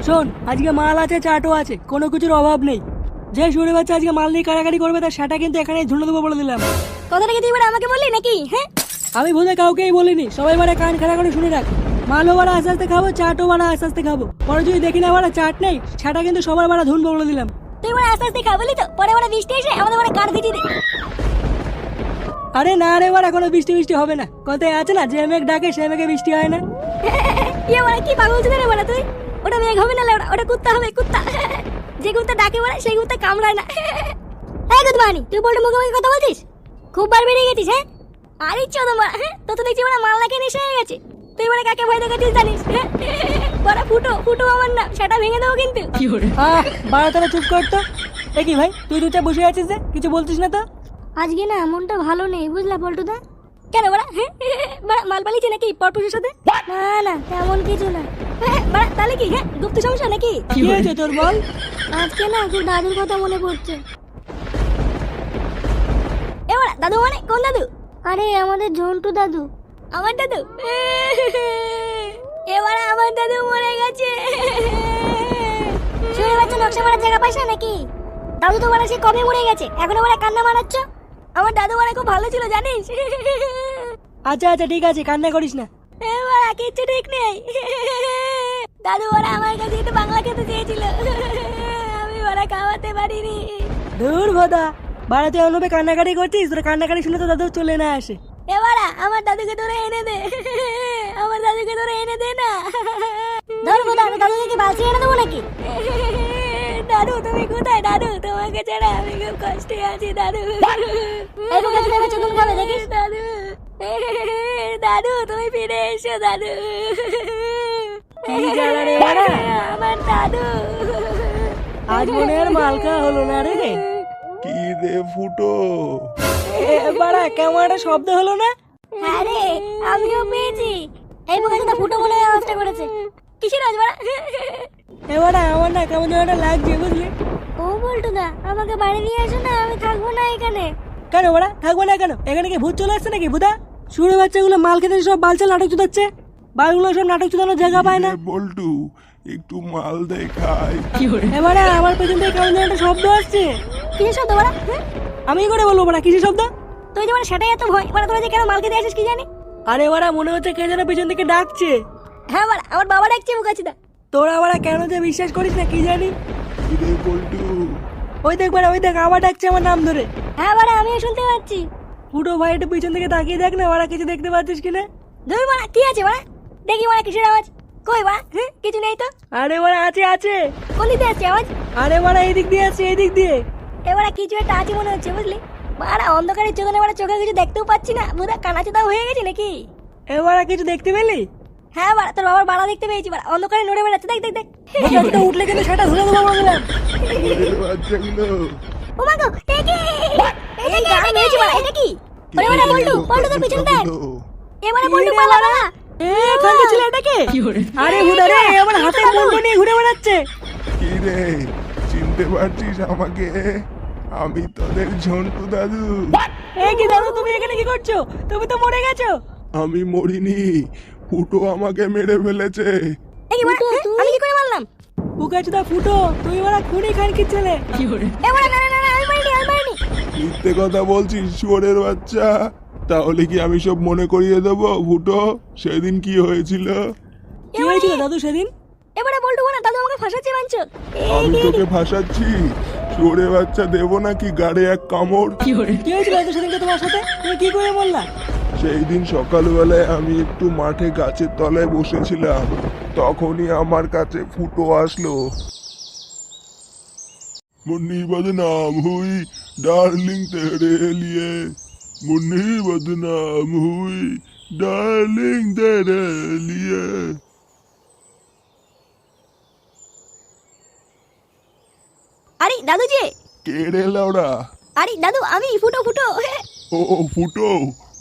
শোন, আজকে মাল আছে, চাটও আছে, কোনো কিছুর অভাব নেই। যে শুনে বাচ্চা আজকে মাল নিয়ে কাড়াকাড়ি করবে তার সেটা কিন্তু এখানে ধুনে দেবো বলে দিলাম। কথাটা কি তুই এবার আমাকে বললি নাকি? হ্যাঁ, আমি বোধহয় কাউকেই বলিনি, সবাই মানে কান খাড়া করে শুনে রাখ। মালও বাড়া আস্তে আস্তে খাবো, চাটও বাড়া আস্তে আস্তে খাবো। পরে যদি দেখি না বাড়া চাট নেই, সেটা কিন্তু সবার বাড়া ধুনবো বলে দিলাম। তুই এবার আস্তে আস্তে খাবলি তো, পরে ওরা বৃষ্টি এসে আমাদের মানে কাঠ ভিজিয়ে দে। আরে না রে বাড়া, কোনো বৃষ্টি বৃষ্টি হবে না। কথায় আছে না, যে মেঘ ডাকে সে মেঘে বৃষ্টি হয় না। ইয়ে মানে কি পাগল ছিল রে বড়া তুই? ওটা মেঘ হবে না, ওটা কুত্তা হবে, কুত্তা। যে কুত্তা ডাকে বড়া সেই কুত্তা কামড়ায় না। এই গুদমানি, তুই বলতে মুখে মুখে কথা বলছিস? খুব বার বেরিয়ে গেছিস। হ্যাঁ, আরে চোদন বড়া, হ্যাঁ তো তো দেখছি বড়া মাল লাগে নেশা হয়ে গেছে। তুই বড়া কাকে ভয় দেখাচ্ছিস জানিস? বড়া ফুটো ফুটো আমার না, সেটা ভেঙে দেবো কিন্তু। বাড়া তারা চুপ করতো। এ কি ভাই, তুই চুপচাপ বসে আছিস যে, কিছু বলছিস না তো? আজকে না মনটা ভালো নেই, বুঝলা পল্টুদা? কেন বড়া? বড়া মাল পালিয়েছে নাকি পরপুষের সাথে? না না, তেমন কিছু না। বড়া তাহলে কি? হ্যাঁ, গুপ্ত সমস্যা নাকি? কি হয়েছে তোর বল? আজকে না খুব দাদুর কথা মনে পড়ছে। এ বড়া, দাদু মানে কোন দাদু? আরে আমাদের ঝন্টু দাদু। আমার দাদু? এবারে আমার দাদু মরে গেছে। শুনে বাচ্চা নকশা মারার জায়গা পাইছ নাকি? দাদু তো বলে সে কবে মরে গেছে, এখনো বলে কান্না মারাচ্ছ? আমার দাদু বলে খুব ভালো ছিল জানিস। আচ্ছা আচ্ছা ঠিক আছে, কান্না করিস না। এবার কিচ্ছু ঠিক নেই। দাদু ওরা আমার কাছে একটু বাংলা খেতে চেয়েছিল, আমি ওরা খাওয়াতে পারিনি। ধুর ভোদা, বাড়াতে অনুপে কান্নাকাটি করছিস, তোর কান্নাকাটি শুনে তো দাদু চলে না আসে। এবারা আমার দাদুকে ধরে এনে দে, আমার দাদুকে ধরে এনে দে না। ধর বোধ, আমি দাদুকে কি বালতি এনে দেবো নাকি? দাদু তুমি কোথায়? দাদু তোমাকে ছাড়া আমি খুব কষ্টে আছি দাদু। এই বুকে তুমি চুদুন খাবে দেখিস দাদু। দাদু তুমি ফিরে এসো দাদু। কি জ্বালা রে বাড়া, আমার দাদু। আজ মনে আর মালকা হলো না রে। কি রে ফুটো? বাড়া কেমন একটা শব্দ হলো না? হ্যাঁ রে, আমিও পেয়েছি। এই বুকে তো ফুটো বলে আওয়াজটা করেছে। কিসের আওয়াজ বাড়া? এবারে আমার না কেমন যেন একটা লাগছে, বুঝলি? ও বলটু দা, আমাকে বাড়ি নিয়ে আসো না, আমি থাকবো না এখানে। কেন বাড়া থাকবো না কেন? এখানে কি ভূত চলে আসছে নাকি ভূতা? শুনে বাচ্চাগুলো মাল খেতে সব বালচাল নাটক চুদাচ্ছে। বালগুলো সব নাটক চুদানোর জায়গা পায় না। কি রে বল্টু, একটু মাল দেখাই। এবারে আমার পেছন থেকে কেমন যেন একটা শব্দ আসছে। কিসের শব্দ বাড়া? আমি কি করে বলবো বাড়া কিসের শব্দ? তুই যে মানে সেটাই এত ভয়, মানে তোরা যে কেন মাল খেতে আসিস কি জানি? আরে বাড়া মনে হচ্ছে কে যেন পেছন থেকে ডাকছে। হ্যাঁ বাড়া, আমার বাবা ডাকছে মুখাচিদা। তোরা বাড়া কেন যে বিশ্বাস করিস না কি জানি। কি রে বল্টু? ওই দেখ বাড়া, ওই দেখ আবার ডাকছে আমার নাম ধরে। হ্যাঁ বাড়া, আমিও শুনতে পাচ্ছি। ফুটো ভাই একটু পিছন থেকে তাকিয়ে দেখ না বাড়া, কিছু দেখতে পাচ্ছিস কিনা? ধুই বাড়া, কি আছে বাড়া? দেখি বাড়া কিসের আওয়াজ? কই বাড়া? কিছু নেই তো। আরে বাড়া আছে আছে। কোন দিক দিয়ে আসছে আওয়াজ? আরে বাড়া এই দিক দিয়ে আসছে, এই দিক দিয়ে। এবারে কিছু একটা আছে মনে হচ্ছে, বুঝলি? বাড়া অন্ধকারের চোখে বাড়া, চোখে কিছু দেখতেও পাচ্ছি না, বুধা কানাচোদা হয়ে গেছে নাকি? এবারে কিছু দেখতে পেলি? হ্যাঁ বাড়া, তোর বাবার বাড়া দেখতে পেয়েছি বাড়া, অন্ধকারে নড়ে বেড়াচ্ছে, দেখ দেখ দেখ। যতটা উঠলে কিন্তু সেটা ধরে দেবো বললাম। ওরে বাচ্চাগুলো, ও মা গো, দেখি এই গান মেরেছি বাড়া, এটা কি? ওরে বাড়া বল্টু, বল্টু তোর পিছন দেখ। এবারে বল্টু পালা বাড়া। এ খাঙ্কি ছিল এটাকে? আরে হুদা রে, আমার হাতে বন্ধ নিয়ে ঘুরে বেড়াচ্ছে। কি রে, চিনতে পারছিস আমাকে? আমি তোদের ঝন্টু দাদু। এ কি দাদু, তুমি এখানে কি করছো? তুমি তো মরে গেছো। আমি মরিনি, ফুটো আমাকে মেরে ফেলেছে। এই কি বাড়া, আমি কি করে মারলাম? বুকাচুদা ফুটো, তুই ওরা খুনি খানকির ছেলে। এবারে না না না, আমি মারিনি, আমি মারিনি। মিথ্যে কথা বলছিস শুয়োরের বাচ্চা। তাহলে কি আমি সব মনে করিয়ে দেবো ফুটো, সেদিন কি হয়েছিল? কি হয়েছিল দাদু সেদিন? এবারে বল্টু বাড়া, দাদু আমাকে ফাঁসাচ্ছে বাঞ্চল। আমি তোকে ফাঁসাচ্ছি? শুয়োরের বাচ্চা দেবো নাকি গাড়ে এক কামড়? কি হয়েছিল দাদু সেদিনকে তোমার সাথে? তুমি কি করে বললা? সেই দিন সকালবেলায় আমি একটু মাঠে গাছের তলায় বসেছিলাম, তখনই আমার কাছে ফুটো আসলো। মুন্নি বদনাম হুই ডার্লিং তেরে লিয়ে, মুন্নি বদনাম হুই ডার্লিং তেরে লিয়ে। আরে দাদু যে। কে রে লাউড়া? আরে দাদু, আমি ফুটো ফুটো। ও ফুটো,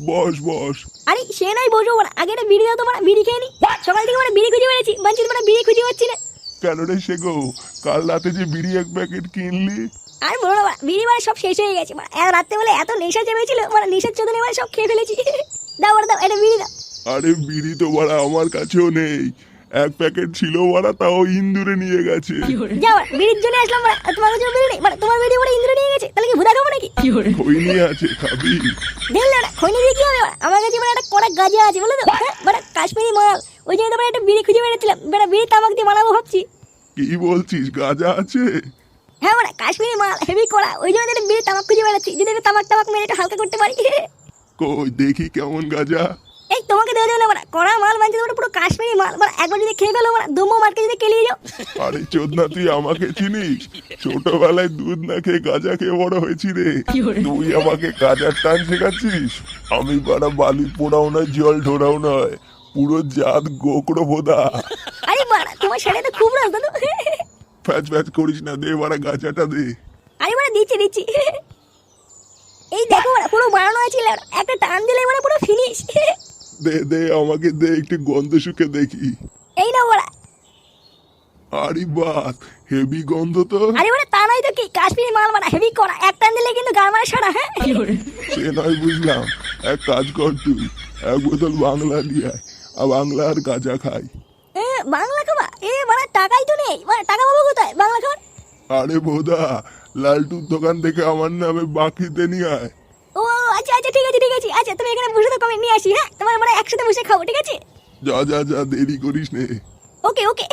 বস বস। আরে সে নাই বসবো বাড়া, আগে একটা বিড়ি দাও তো বাড়া, বিড়ি খেয়ে নি। সকাল থেকে বাড়া বিড়ি খুঁজে বেড়েছি, বাঞ্চিত বাড়া বিড়ি খুঁজে পাচ্ছি না। কেন রে সে গো, কাল রাতে যে বিড়ি এক প্যাকেট কিনলি? আর বলো না বাড়া, বিড়ি বাড়া সব শেষ হয়ে গেছে বাড়া, রাত্রে বেলা এত নেশা চেপেছিল বাড়া, নেশার চোদনে বাড়া সব খেয়ে ফেলেছি। দাও বাড়া দাও, এটা বিড়ি দাও। আরে বিড়ি তো বাড়া আমার কাছেও নেই, এক প্যাকেট ছিল বাড়া, তাও ইন্দুরে নিয়ে গেছে। যাও বিড়ির জন্য আসলাম বাড়া, আর তোমার কাছে বিড়ি নেই বাড়া, তোমার বিড়ি বড় ইন্দ্র নিয়ে গেছে, তাহলে কি ভুদা খাবো নাকি? খৈনি আছে, খাবি? দেখলে ওটা খৈনি দিয়ে কি হবে বাড়া? আমার কাছে মানে একটা কড়া গাজা আছে বলে তো, হ্যাঁ বাড়া কাশ্মীরি মাল, ওই জন্য তো একটা বিড়ি খুঁজে বেড়েছিলাম, বাড়া বিড়ি তামাক দিয়ে বানাবো ভাবছি। কি বলছিস, গাঁজা আছে? হ্যাঁ বাড়া কাশ্মীরি মাল হেভি কড়া, ওই জন্য একটা বিড়ি তামাক খুঁজে বেড়াচ্ছি, যদি একটু তামাক টামাক মেরে একটু হালকা করতে পারি। কই দেখি কেমন গাঁজা। এই তোমাকে দেওয়া যাবে না বাড়া, কড়া মাল বানছে তোমার পুরো কাশ্মীরি মাল বাড়া, একবার যদি খেয়ে ফেলো বাড়া দুমো মার্কে যদি কেলিয়ে যাও। আরে চোদনা, তুই আমাকে চিনিস? ছোটবেলায় দুধ না খেয়ে গাঁজা খেয়ে বড় হয়েছি রে। তুই আমাকে গাঁজার টান শেখাচ্ছিস? আমি বাড়া বালি পোড়াও নয়, জল ঢোড়াও নয়, পুরো জাত গোকড়ো ভোদা। আরে বাড়া তোমার শাড়ি তো খুব রাস দাদু। ফ্যাচ ফ্যাচ করিস না, দে বাড়া গাঁজাটা দে। আরে বাড়া দিচ্ছি দিচ্ছি। এই দেখো বাড়া পুরো বানানো আছে, একটা টান দিলে বাড়া পুরো ফিনিশ। দে দে আমাকে দে, একটু গন্ধ শুকে দেখি। এই নাও বাড়া। আরে বাস, হেভি গন্ধ তো। আরে বাড়া তা নয় তো কি, কাশ্মীরি মাল বাড়া হেভি কড়া, এক টান দিলে কিন্তু গার মারা সারা। হ্যাঁ সে নয় বুঝলাম, এক কাজ কর, তুই এক বোতল বাংলা নিয়ে আয়, আর বাংলা আর গাঁজা খাই। বাংলা খাবা? বাড়া টাকাই তো নেই বাড়া, টাকা পাবো কোথায় বাংলা খাবার? আরে বোদা, লালটুর দোকান থেকে আমার নামে বাকিতে নিয়ে আয়। ও আচ্ছা আচ্ছা ঠিক আছে ঠিক আছে, আচ্ছা তুমি এখানে বসে থাকো, আমি নিয়ে আসি। হ্যাঁ তোমার মানে একসাথে বসে খাবো, ঠিক আছে? যা যা যা, দেরি করিস নে। ওকে ওকে।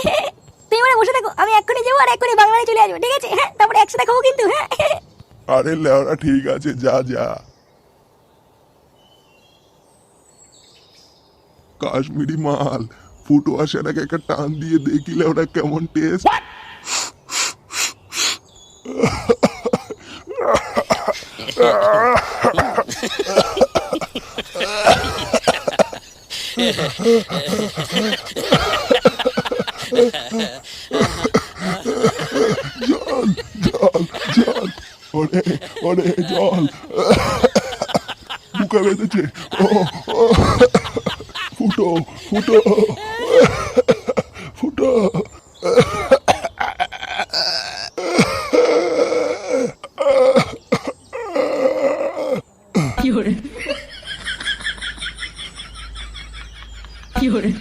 তুমি মানে বসে থাকো, আমি এক্ষুনি যাবো আর এক্ষুনি বাংলায় চলে আসবো, ঠিক আছে? হ্যাঁ তারপরে একসাথে খাবো কিন্তু। হ্যাঁ আরে লেওরা ঠিক আছে, যা যা। কাশ্মীরি মাল, ফুটো আসার আগে একটা টান দিয়ে দেখিলে ওরা কেমন টেস্ট। জল জল জল, ওরে ওরে জল, বুকে বেঁধেছে। ও ও, ফুটো ফুটো ফুটো। কি hore